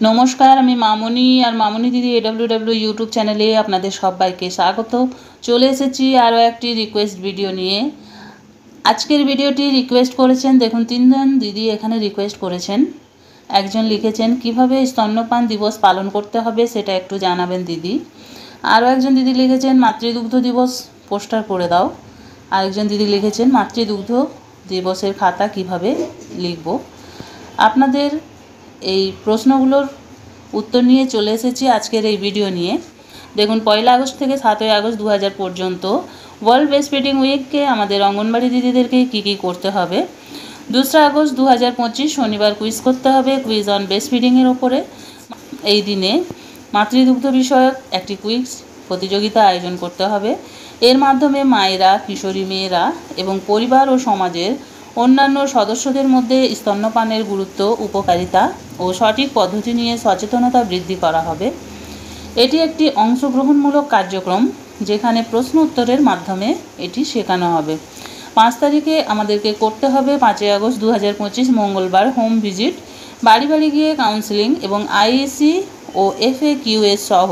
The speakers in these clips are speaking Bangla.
নমস্কার, আমি মামনি আর মামনি দিদি AWW ইউটিউব চ্যানেলে আপনাদের সবাইকে স্বাগত। চলে এসেছি আরও একটি রিকোয়েস্ট ভিডিও নিয়ে। আজকের ভিডিওটি রিকোয়েস্ট করেছেন, দেখুন 3 জন দিদি এখানে রিকোয়েস্ট করেছেন। একজন লিখেছেন কিভাবে স্তন্যপান দিবস পালন করতে হবে সেটা একটু জানাবেন দিদি। আরও একজন দিদি লিখেছেন মাতৃদুগ্ধ দিবস পোস্টার করে দাও। আরেকজন দিদি লিখেছেন মাতৃদুগ্ধ দিবসের খাতা কিভাবে লিখব। আপনাদের এই প্রশ্নগুলোর উত্তর নিয়ে চলে এসেছি আজকের এই ভিডিও নিয়ে। দেখুন 1 আগস্ট থেকে 7 আগস্ট 2000 পর্যন্ত ওয়ার্ল্ড ব্রেস্ট ফিডিং উইককে আমাদের অঙ্গনবাড়ি দিদিদেরকে কী করতে হবে। 2 আগস্ট 2025 শনিবার কুইজ করতে হবে, কুইজ অন ব্রেস্ট ফিডিংয়ের ওপরে। এই দিনে মাতৃদুগ্ধ বিষয়ক একটি কুইজ প্রতিযোগিতা আয়োজন করতে হবে। এর মাধ্যমে মায়েরা, কিশোরী মেয়েরা এবং পরিবার ও সমাজের অন্যান্য সদস্যদের মধ্যে স্তন্যপানের গুরুত্ব, উপকারিতা ও সঠিক পদ্ধতি নিয়ে সচেতনতা বৃদ্ধি করা হবে। এটি একটি অংশগ্রহণমূলক কার্যক্রম যেখানে প্রশ্ন উত্তরের মাধ্যমে এটি শেখানো হবে। 5 তারিখে আমাদেরকে করতে হবে 5 আগস্ট 2025 মঙ্গলবার হোম ভিজিট, বাড়ি বাড়ি গিয়ে কাউন্সেলিং এবং IEC ও FAQS সহ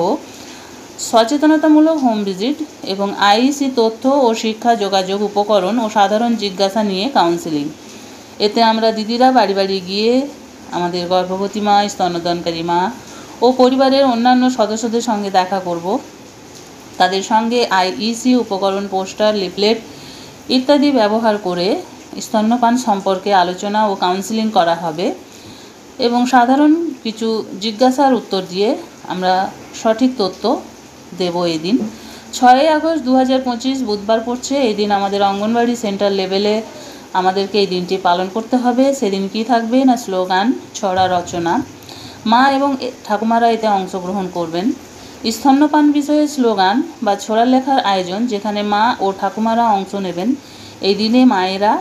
সচেতনতামূলক হোম ভিজিট এবং IEC তথ্য ও শিক্ষা যোগাযোগ উপকরণ ও সাধারণ জিজ্ঞাসা নিয়ে কাউন্সেলিং। এতে আমরা দিদিরা বাড়ি বাড়ি গিয়ে আমাদের গর্ভবতী মা, স্তন্যদানকারী মা ও পরিবারের অন্যান্য সদস্যদের সঙ্গে দেখা করব। তাদের সঙ্গে IEC উপকরণ, পোস্টার, লিফলেট ইত্যাদি ব্যবহার করে স্তন্যপান সম্পর্কে আলোচনা ও কাউন্সেলিং করা হবে এবং সাধারণ কিছু জিজ্ঞাসার উত্তর দিয়ে আমরা সঠিক তথ্য দেব। এই দিন 6 আগস্ট 2025 বুধবার পড়ছে। এই দিন আমাদের অঙ্গনবাড়ি সেন্টার লেভেলে আমাদেরকে এই দিনটি পালন করতে হবে। সেদিন কি থাকবে না স্লোগান, ছড়া রচনা। মা এবং ঠাকুমারা এতে অংশগ্রহণ করবেন। স্তন্যপান বিষয়ে স্লোগান বা ছড়া লেখার আয়োজন, যেখানে মা ও ঠাকুমারা অংশ নেবেন। এই দিনে মায়েরা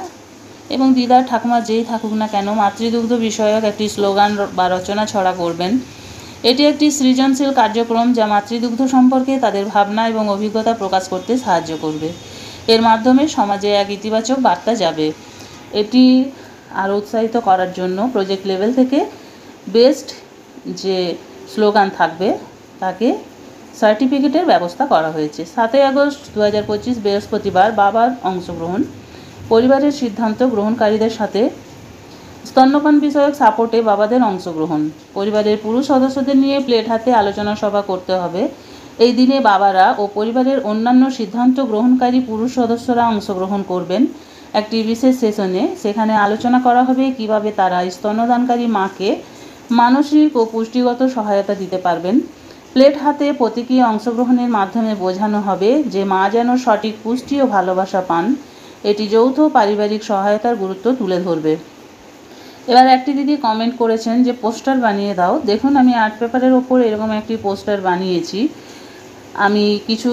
এবং দিদা, ঠাকুমা যেই থাকুক না কেন মাতৃদুগ্ধ বিষয়ক একটি স্লোগান বা রচনা ছড়া করবেন। এটি একটি সৃজনশীল কার্যক্রম যা মাতৃদুগ্ধ সম্পর্কে তাদের ভাবনা এবং অভিজ্ঞতা প্রকাশ করতে সাহায্য করবে। এর মাধ্যমে সমাজে এক ইতিবাচক বার্তা যাবে। এটি আরও উৎসাহিত করার জন্য প্রজেক্ট লেভেল থেকে বেস্ট যে স্লোগান থাকবে তাকে সার্টিফিকেটের ব্যবস্থা করা হয়েছে। 7 আগস্ট 2025 বৃহস্পতিবার বাবার অংশগ্রহণ। পরিবারের সিদ্ধান্ত গ্রহণকারীদের সাথে স্তন্যপান বিষয়ক সাপোর্টে বাবাদের অংশগ্রহণ। পরিবারের পুরুষ সদস্যদের নিয়ে প্লেট হাতে আলোচনা সভা করতে হবে। এই দিনে বাবারা ও পরিবারের অন্যান্য সিদ্ধান্ত গ্রহণকারী পুরুষ সদস্যরা অংশগ্রহণ করবেন একটি বিশেষ সেশনে। সেখানে আলোচনা করা হবে কিভাবে তারা স্তন্যদানকারী মাকে মানসিক ও পুষ্টিগত সহায়তা দিতে পারবেন। প্লেট হাতে প্রতীকী অংশগ্রহণের মাধ্যমে বোঝানো হবে যে মা যেন সঠিক পুষ্টি ও ভালোবাসা পান। এটি যৌথ পারিবারিক সহায়তার গুরুত্ব তুলে ধরবে। এবার একটি দিদি কমেন্ট করেছেন যে পোস্টার বানিয়ে দাও। দেখুন, আমি আর্ট পেপারের ওপর এরকম একটি পোস্টার বানিয়েছি। আমি কিছু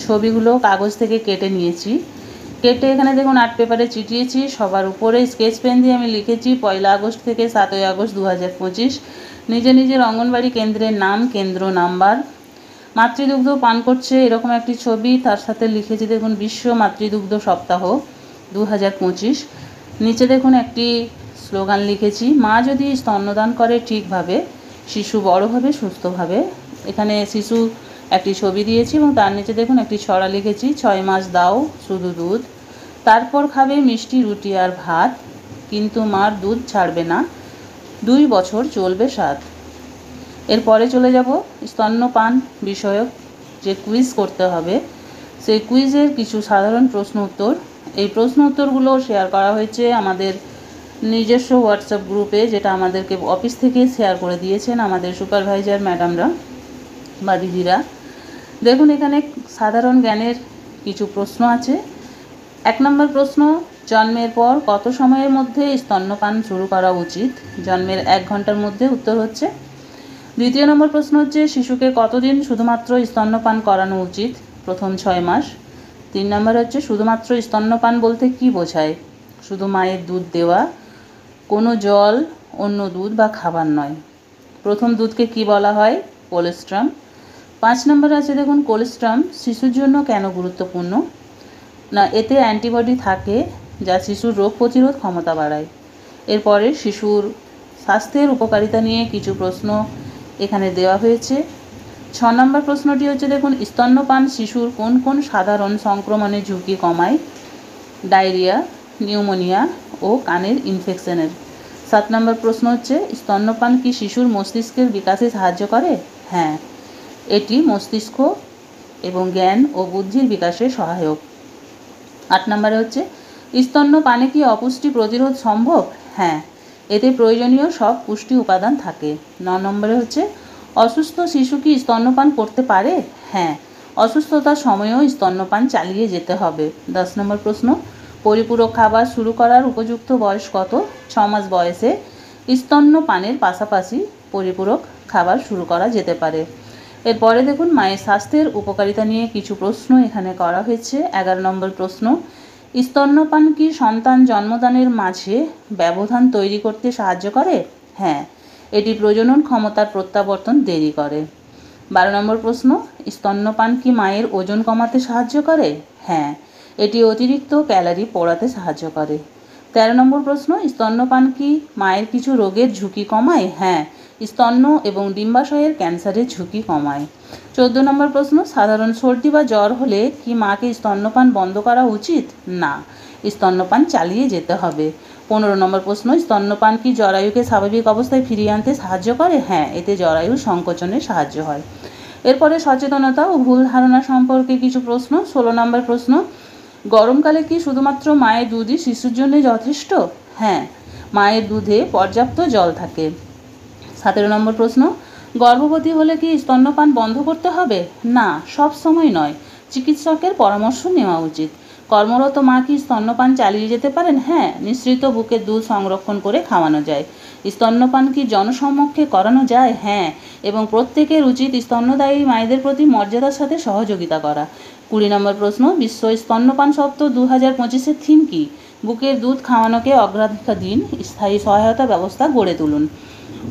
ছবিগুলো কাগজ থেকে কেটে নিয়েছি। কেটে এখানে দেখুন আর্ট পেপারে চিটিয়েছি। সবার উপরে স্কেচ পেন দিয়ে আমি লিখেছি 1 আগস্ট থেকে 7 আগস্ট 2025। নিজের অঙ্গনবাড়ি কেন্দ্রের নাম, কেন্দ্র নাম্বার, মাতৃদুগ্ধ পান করছে এরকম একটি ছবি। তার সাথে লিখেছি দেখুন বিশ্ব মাতৃদুগ্ধ সপ্তাহ 2025। নিচে দেখুন একটি স্লোগান লিখেছি, মা যদি স্তন্যদান করে ঠিকভাবে শিশু বড় হবে সুস্থভাবে। এখানে শিশু একটি ছবি দিয়েছি এবং তার নিচে দেখুন একটি ছড়া লিখেছি, 6 মাস দাও শুধু দুধ, তারপর খাবে মিষ্টি রুটি আর ভাত, কিন্তু মার দুধ ছাড়বে না, 2 বছর চলবে স্বাদ। এরপরে চলে যাব স্তন্যপান বিষয়ক যে কুইজ করতে হবে সেই কুইজের কিছু সাধারণ প্রশ্ন উত্তর। এই প্রশ্ন উত্তরগুলো শেয়ার করা হয়েছে আমাদের নিজস্ব হোয়াটসঅ্যাপ গ্রুপে, যেটা আমাদেরকে অফিস থেকে শেয়ার করে দিয়েছেন আমাদের সুপারভাইজার ম্যাডামরা বা দিদিরা। দেখুন এখানে সাধারণ জ্ঞানের কিছু প্রশ্ন আছে। 1 নম্বর প্রশ্ন, জন্মের পর কত সময়ের মধ্যে স্তন্যপান শুরু করা উচিত? জন্মের 1 ঘন্টার মধ্যে উত্তর হচ্ছে। 2 নম্বর প্রশ্ন হচ্ছে, শিশুকে কতদিন শুধুমাত্র স্তন্যপান করানো উচিত? প্রথম 6 মাস। 3 নম্বর হচ্ছে, শুধুমাত্র স্তন্যপান বলতে কি বোঝায়? শুধু মায়ের দুধ দেওয়া, কোনো জল, অন্য দুধ বা খাবার নয়। প্রথম দুধকে কি বলা হয়? কোলেস্ট্রাম। 5 নম্বর আছে দেখুন, কোলেস্ট্রাম শিশুর জন্য কেন গুরুত্বপূর্ণ? না, এতে অ্যান্টিবডি থাকে যা শিশুর রোগ প্রতিরোধ ক্ষমতা বাড়ায়। এরপরে শিশুর স্বাস্থ্যের উপকারিতা নিয়ে কিছু প্রশ্ন এখানে দেওয়া হয়েছে। 6 নম্বর প্রশ্নটি হচ্ছে দেখুন, স্তন্যপান শিশুর কোন কোন সাধারণ সংক্রমণের ঝুঁকি কমায়? ডায়রিয়া, নিউমোনিয়া ও কানের ইনফেকশনের। 7 নম্বর প্রশ্ন হচ্ছে, স্তন্যপান কি শিশুর মস্তিষ্কের বিকাশে সাহায্য করে? হ্যাঁ, এটি মস্তিষ্ক এবং জ্ঞান ও বুদ্ধির বিকাশে সহায়ক। 8 নম্বরে হচ্ছে, স্তন্যপানে কি অপুষ্টি প্রতিরোধ সম্ভব? হ্যাঁ, এতে প্রয়োজনীয় সব পুষ্টি উপাদান থাকে। 9 নম্বরে হচ্ছে, অসুস্থ শিশু কি স্তন্যপান করতে পারে? হ্যাঁ, অসুস্থতার সময়েও স্তন্যপান চালিয়ে যেতে হবে। 10 নম্বর প্রশ্ন, পরিপূরক খাবার শুরু করার উপযুক্ত বয়স কত? 6 মাস বয়সে স্তন্যপানের পাশাপাশি পরিপূরক খাবার শুরু করা যেতে পারে। এরপরে দেখুন, মায়ের স্বাস্থ্যের উপকারিতা নিয়ে কিছু প্রশ্ন এখানে করা হয়েছে। 11 নম্বর প্রশ্ন, স্তন্যপান কি সন্তান জন্মদানের মাঝে ব্যবধান তৈরি করতে সাহায্য করে? হ্যাঁ, এটি প্রজনন ক্ষমতার প্রত্যাবর্তন দেরি করে। 12 নম্বর প্রশ্ন, স্তন্যপান কি মায়ের ওজন কমাতে সাহায্য করে? হ্যাঁ, এটি অতিরিক্ত ক্যালোরি পোড়াতে সাহায্য করে। 13 নম্বর প্রশ্ন, স্তন্যপান কি মায়ের কিছু রোগের ঝুঁকি কমায়? হ্যাঁ, স্তন্য এবং ডিম্বাশয়ের ক্যান্সারের ঝুঁকি কমায়। 14 নম্বর প্রশ্ন, সাধারণ সর্দি বা জ্বর হলে কি মাকে স্তন্যপান বন্ধ করা উচিত? না, স্তন্যপান চালিয়ে যেতে হবে। 15 নম্বর প্রশ্ন, স্তন্যপান কি জরায়ুকে স্বাভাবিক অবস্থায় ফিরিয়ে আনতে সাহায্য করে? হ্যাঁ, এতে জরায়ু সংকোচনে সাহায্য হয়। এরপরে সচেতনতা ও ভুল ধারণা সম্পর্কে কিছু প্রশ্ন। 16 নম্বর প্রশ্ন, গরমকালে কি শুধুমাত্র মায়ের দুধই শিশুর জন্য যথেষ্ট? হ্যাঁ, মায়ের দুধে পর্যাপ্ত জল থাকে। 17 নম্বর প্রশ্ন, গর্ভবতী হলে কি স্তন্যপান বন্ধ করতে হবে? না, সব সময় নয়, চিকিৎসকের পরামর্শ নেওয়া উচিত। কর্মরত মা কি স্তন্যপান চালিয়ে যেতে পারেন? হ্যাঁ, নিঃসৃত বুকের দুধ সংরক্ষণ করে খাওয়ানো যায়। স্তন্যপান কি জনসমক্ষে করানো যায়? হ্যাঁ, এবং প্রত্যেকের উচিত স্তন্যদায়ী মায়েদের প্রতি মর্যাদার সাথে সহযোগিতা করা। 20 নম্বর প্রশ্ন, বিশ্ব স্তন্যপান সপ্তাহ 2025-এর থিম কি? বুকের দুধ খাওয়ানোকে অগ্রাধিকার দিন, স্থায়ী সহায়তা ব্যবস্থা গড়ে তুলুন।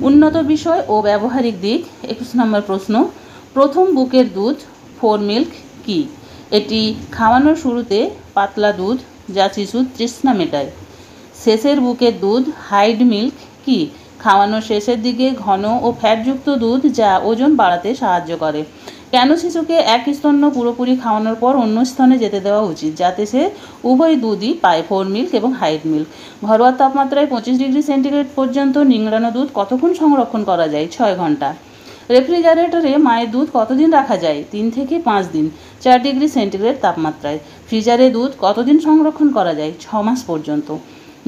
উন্নত বিষয় ও ব্যবহারিক দিক। 21 নম্বর প্রশ্ন, প্রথম বুকের দুধ ফোর মিল্ক কি? এটি খাওয়ানোর শুরুতে পাতলা দুধ যা শিশুর তৃষ্ণা মেটায়। শেষের বুকের দুধ হাইড মিল্ক কি? খাওয়ানোর শেষের দিকে ঘন ও ফ্যাটযুক্ত দুধ যা ওজন বাড়াতে সাহায্য করে। কেন শিশুকে এক স্তন্য পুরোপুরি খাওয়ানোর পর অন্য স্তনে যেতে দেওয়া উচিত? যাতে সে উভয় দুধই পায়, ফোর মিল্ক এবং হাইড মিল্ক। ঘরোয়া তাপমাত্রায় 25 ডিগ্রি সেন্টিগ্রেড পর্যন্ত নিংড়ানো দুধ কতক্ষণ সংরক্ষণ করা যায়? 6 ঘন্টা। রেফ্রিজারেটরে মায়ের দুধ কতদিন রাখা যায়? 3 থেকে 5 দিন, 4 ডিগ্রি সেন্টিগ্রেড তাপমাত্রায়। ফ্রিজারে দুধ কতদিন সংরক্ষণ করা যায়? 6 মাস পর্যন্ত।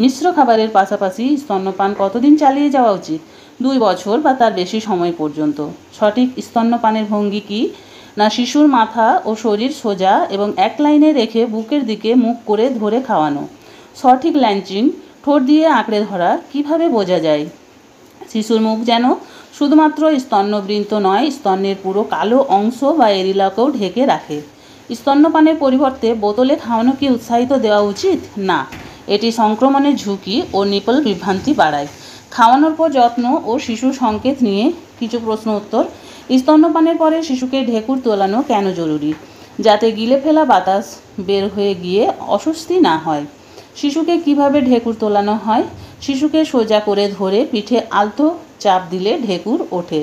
মিশ্র খাবারের পাশাপাশি স্তন্যপান কতদিন চালিয়ে যাওয়া উচিত? 2 বছর বা তার বেশি সময় পর্যন্ত। সঠিক স্তন্যপানের ভঙ্গি কি? না, শিশুর মাথা ও শরীর সোজা এবং এক লাইনে রেখে বুকের দিকে মুখ করে ধরে খাওয়ানো। সঠিক ল্যাঞ্চিং, ঠোঁট দিয়ে আঁকড়ে ধরা। কিভাবে বোঝা যায়? শিশুর মুখ যেন শুধুমাত্র স্তন্যবৃন্ত নয়, স্তন্যের পুরো কালো অংশ বা এরিলাকেও ঢেকে রাখে। স্তন্যপানের পরিবর্তে বোতলে খাওয়ানো কি উৎসাহিত দেওয়া উচিত? না, এটি সংক্রমণের ঝুঁকি ও নিপল বিভ্রান্তি বাড়ায়। খাওয়ানোর পর যত্ন ও শিশু সংকেত নিয়ে কিছু প্রশ্ন উত্তর। স্তন্যপানের পরে শিশুকে ঢেকুর তোলানো কেন জরুরি? যাতে গিলে ফেলা বাতাস বের হয়ে গিয়ে অস্বস্তি না হয়। শিশুকে কিভাবে ঢেকুর তোলানো হয়? শিশুকে সোজা করে ধরে পিঠে আলতো চাপ দিলে ঢেকুর ওঠে।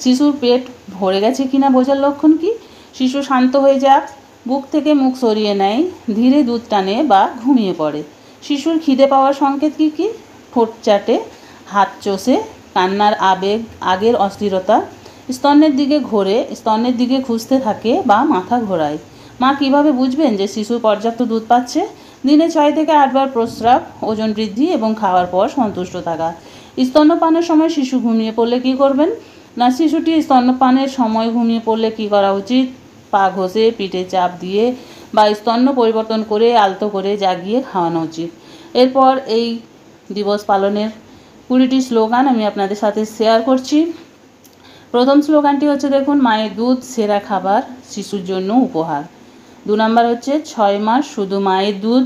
শিশুর পেট ভরে গেছে কিনা বোঝার লক্ষণ কি? শিশু শান্ত হয়ে যাক, বুক থেকে মুখ সরিয়ে নেয়, ধীরে দুধ টানে বা ঘুমিয়ে পড়ে। শিশুর খিদে পাওয়ার সংকেত কি কি? ঠোঁট চাটে, হাত চষে, কান্নার আবেগ, আগের অস্থিরতা, স্তন্যের দিকে ঘোরে, স্তন্যের দিকে খুঁজতে থাকে বা মাথা ঘোরায়। মা কিভাবে বুঝবেন যে শিশু পর্যাপ্ত দুধ পাচ্ছে? দিনে 6 থেকে 8 বার প্রস্রাব, ওজন বৃদ্ধি এবং খাওয়ার পর সন্তুষ্ট থাকা। স্তন্যপানের সময় শিশু ঘুমিয়ে পড়লে কি করবেন? না, শিশুটি স্তন্যপানের সময় ঘুমিয়ে পড়লে কি করা উচিত? পা ঘষে, পিঠে চাপ দিয়ে বা স্তন্য পরিবর্তন করে আলতো করে জাগিয়ে খাওয়ানো উচিত। এরপর এই দিবস পালনের 20টি স্লোগান আমি আপনাদের সাথে শেয়ার করছি। প্রথম স্লোগানটি হচ্ছে দেখুন, মায়ের দুধ সেরা খাবার, শিশুর জন্য উপহার। 2 নম্বর হচ্ছে 6 মাস শুধু মায়ের দুধ,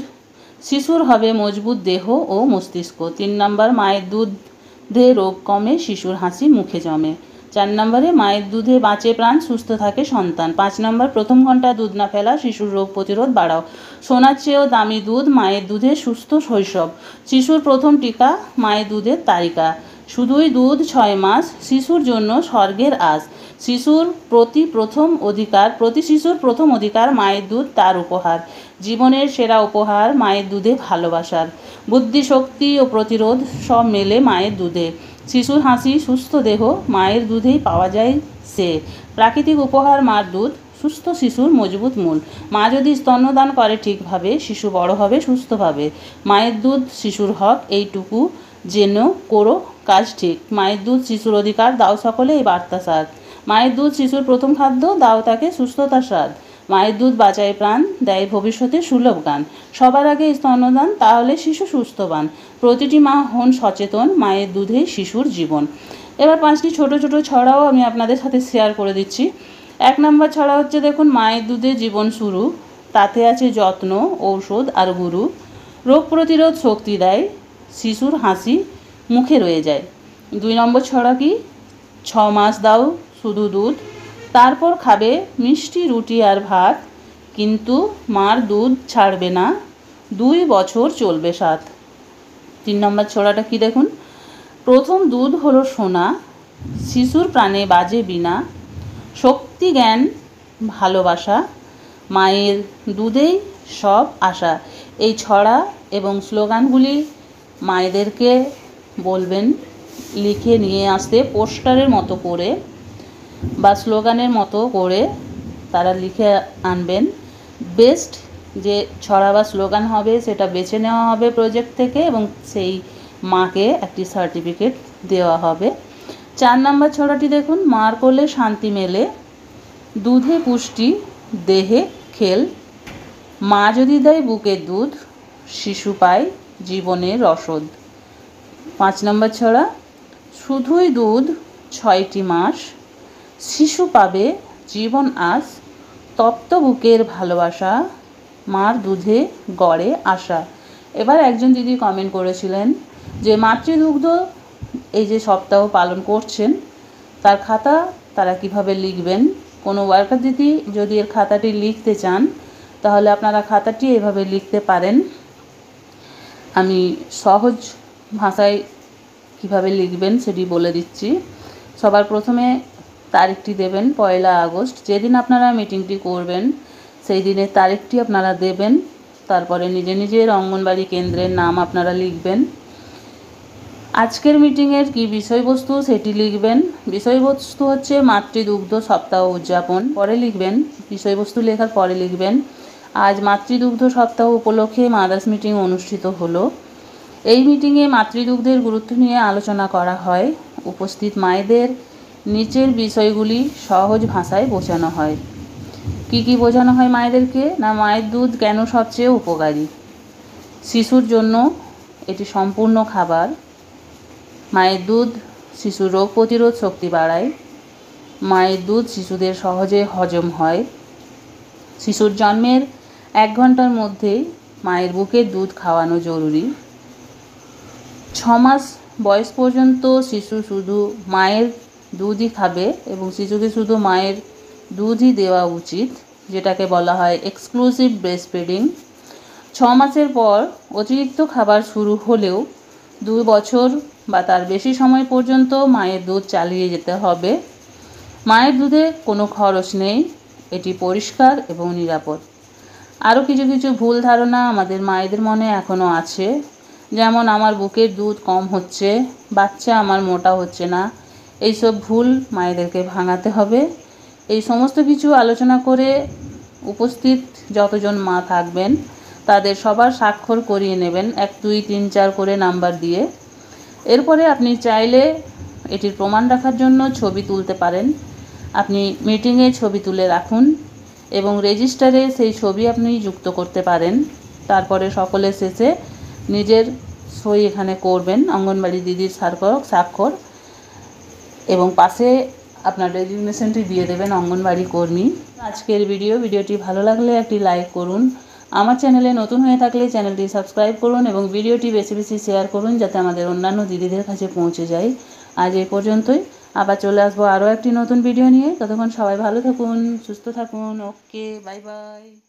শিশুর হবে মজবুত দেহ ও মস্তিষ্ক। 3 নম্বর, মায়ের দুধে রোগ কমে, শিশুর হাসি মুখে জমে। 4 নম্বরে, মায়ের দুধে বাঁচে প্রাণ, সুস্থ থাকে সন্তান। 5 নম্বর, প্রথম ঘন্টা দুধ না ফেলা, শিশুর রোগ প্রতিরোধ বাড়াও। সোনার চেয়েও দামি দুধ, মায়ের দুধে সুস্থ শৈশব। শিশুর প্রথম টিকা, মায়ের দুধের তালিকা। শুধুই দুধ 6 মাস শিশুর জন্য স্বর্গের আস। প্রতি শিশুর প্রথম অধিকার মায়ের দুধ তার উপহার। জীবনের সেরা উপহার মায়ের দুধে ভালোবাসার। বুদ্ধি, শক্তি ও প্রতিরোধ সব মেলে মায়ের দুধে। শিশুর হাসি, সুস্থ দেহ মায়ের দুধেই পাওয়া যায় সে। প্রাকৃতিক উপহার মার দুধ, সুস্থ শিশুর মজবুত মূল। মা যদি স্তন্যদান করে ঠিকভাবে, শিশু বড় হবে সুস্থভাবে। মায়ের দুধ শিশুর হক, এইটুকু যেন করো কাজ ঠিক। মায়ের দুধ শিশুর অধিকার, দাও সকলে এই বার্তা সার। মায়ের দুধ শিশুর প্রথম খাদ্য, দাও তাকে সুস্থতার স্বাদ। মায়ের দুধ বাঁচায় প্রাণ, দেয় ভবিষ্যতে সুলভ গান। সবার আগে স্তন্যদান, তাহলে শিশু সুস্থবান। প্রতিটি মা হন সচেতন, মায়ের দুধেই শিশুর জীবন। এবার 5টি ছোট ছোট ছড়াও আমি আপনাদের সাথে শেয়ার করে দিচ্ছি। 1 নম্বর ছড়া হচ্ছে, দেখুন, মায়ের দুধে জীবন শুরু, তাতে আছে যত্ন, ঔষধ আর গুরু। রোগ প্রতিরোধ শক্তি দেয়, শিশুর হাসি মুখে রয়ে যায়। 2 নম্বর ছড়া কি, 6 মাস দাও শুধু দুধ, তারপর খাবে মিষ্টি রুটি আর ভাত, কিন্তু মার দুধ ছাড়বে না, 2 বছর চলবে সাথ। 3 নম্বর ছড়াটা কি দেখুন, প্রথম দুধ হলো সোনা, শিশুর প্রাণে বাজে বিনা, শক্তি জ্ঞান ভালোবাসা, মায়ের দুধেই সব আশা। এই ছড়া এবং স্লোগানগুলি মায়েদেরকে বলবেন লিখে নিয়ে আসতে, পোস্টারের মতো করে বা স্লোগানের মতো করে তারা লিখে আনবেন। বেস্ট যে ছড়া বা স্লোগান হবে সেটা বেছে নেওয়া হবে প্রজেক্ট থেকে, এবং সেই মাকে একটি সার্টিফিকেট দেওয়া হবে। 4 নম্বর ছড়াটি দেখুন, মার কোলে শান্তি মেলে, দুধে পুষ্টি দেহে খেল, মা যদি দেয় বুকের দুধ, শিশু পায় জীবনের রসদ। 5 নম্বর ছড়া, শুধুই দুধ 6টি মাস, শিশু পাবে জীবন আস, তপ্ত বুকের ভালোবাসা, মার দুধে গড়ে আশা। এবার একজন দিদি কমেন্ট করেছিলেন যে মাতৃদুগ্ধ এই যে সপ্তাহ পালন করছেন, তার খাতা তারা কিভাবে লিখবেন। কোনো ওয়ার্কার দিদি যদি এর খাতাটি লিখতে চান, তাহলে আপনারা খাতাটি এভাবে লিখতে পারেন। আমি সহজ ভাষায় কিভাবে লিখবেন সেটি বলে দিচ্ছি। সবার প্রথমে তারিখটি দেবেন 1 আগস্ট, যেদিন আপনারা মিটিংটি করবেন সেই দিনের তারিখটি আপনারা দেবেন। তারপরে নিজের অঙ্গনবাড়ি কেন্দ্রের নাম আপনারা লিখবেন। আজকের মিটিংয়ের কি বিষয়বস্তু সেটি লিখবেন। বিষয়বস্তু হচ্ছে মাতৃদুগ্ধ সপ্তাহ উদযাপন, পরে লিখবেন। বিষয়বস্তু লেখার পরে লিখবেন, আজ মাতৃদুগ্ধ সপ্তাহ উপলক্ষে মাদার্স মিটিং অনুষ্ঠিত হলো। এই মিটিংয়ে মাতৃদুগ্ধের গুরুত্ব নিয়ে আলোচনা করা হয়। উপস্থিত মায়েদের নিচের বিষয়গুলি সহজ ভাষায় বোঝানো হয়। কি কি বোঝানো হয় মায়েদেরকে? না, মায়ের দুধ কেন সবচেয়ে উপকারী, শিশুর জন্য এটি সম্পূর্ণ খাবার, মায়ের দুধ শিশুর রোগ প্রতিরোধ শক্তি বাড়ায়, মায়ের দুধ শিশুদের সহজে হজম হয়, শিশুর জন্মের 1 ঘন্টার মধ্যেই মায়ের বুকের দুধ খাওয়ানো জরুরি, 6 মাস বয়স পর্যন্ত শিশু শুধু মায়ের দুধই খাবে এবং শিশুকে শুধু মায়ের দুধই দেওয়া উচিত, যেটাকে বলা হয় এক্সক্লুসিভ ব্রেস্ট ফিডিং। 6 মাসের পর অতিরিক্ত খাবার শুরু হলেও 2 বছর বা তার বেশি সময় পর্যন্ত মায়ের দুধ চালিয়ে যেতে হবে। মায়ের দুধে কোনো খরচ নেই, এটি পরিষ্কার এবং নিরাপদ। আরও কিছু ভুল ধারণা আমাদের মায়েদের মনে এখনও আছে, যেমন আমার বুকের দুধ কম হচ্ছে, বাচ্চা আমার মোটা হচ্ছে না। এইসব ভুল মায়েদেরকে ভাঙাতে হবে। এই সমস্ত কিছু আলোচনা করে উপস্থিত যতজন মা থাকবেন তাদের সবার স্বাক্ষর করিয়ে নেবেন 1 2 3 4 করে নাম্বার দিয়ে। এরপরে আপনি চাইলে এটির প্রমাণ রাখার জন্য ছবি তুলতে পারেন। আপনি মিটিংয়ে ছবি তুলে রাখুন এবং রেজিস্টারে সেই ছবি আপনি যুক্ত করতে পারেন। তারপরে সকলের শেষে নিজের সই এখানে করবেন, অঙ্গনবাড়ি দিদির স্বাক্ষর, এবং পাশে আপনার রেজিগনেশনটি দিয়ে দেবেন অঙ্গনবাড়ি কর্মী। আজকের ভিডিওটি ভালো লাগলে একটি লাইক করুন। আমার চ্যানেলে নতুন হয়ে থাকলে চ্যানেলটি সাবস্ক্রাইব করুন এবং ভিডিওটি বেশি বেশি শেয়ার করুন, যাতে আমাদের অন্যান্য দিদিদের কাছে পৌঁছে যায়। আজ এই পর্যন্তই, আবার চলে আসবো আরও একটি নতুন ভিডিও নিয়ে। ততক্ষণ সবাই ভালো থাকুন, সুস্থ থাকুন। ওকে, বাই বাই।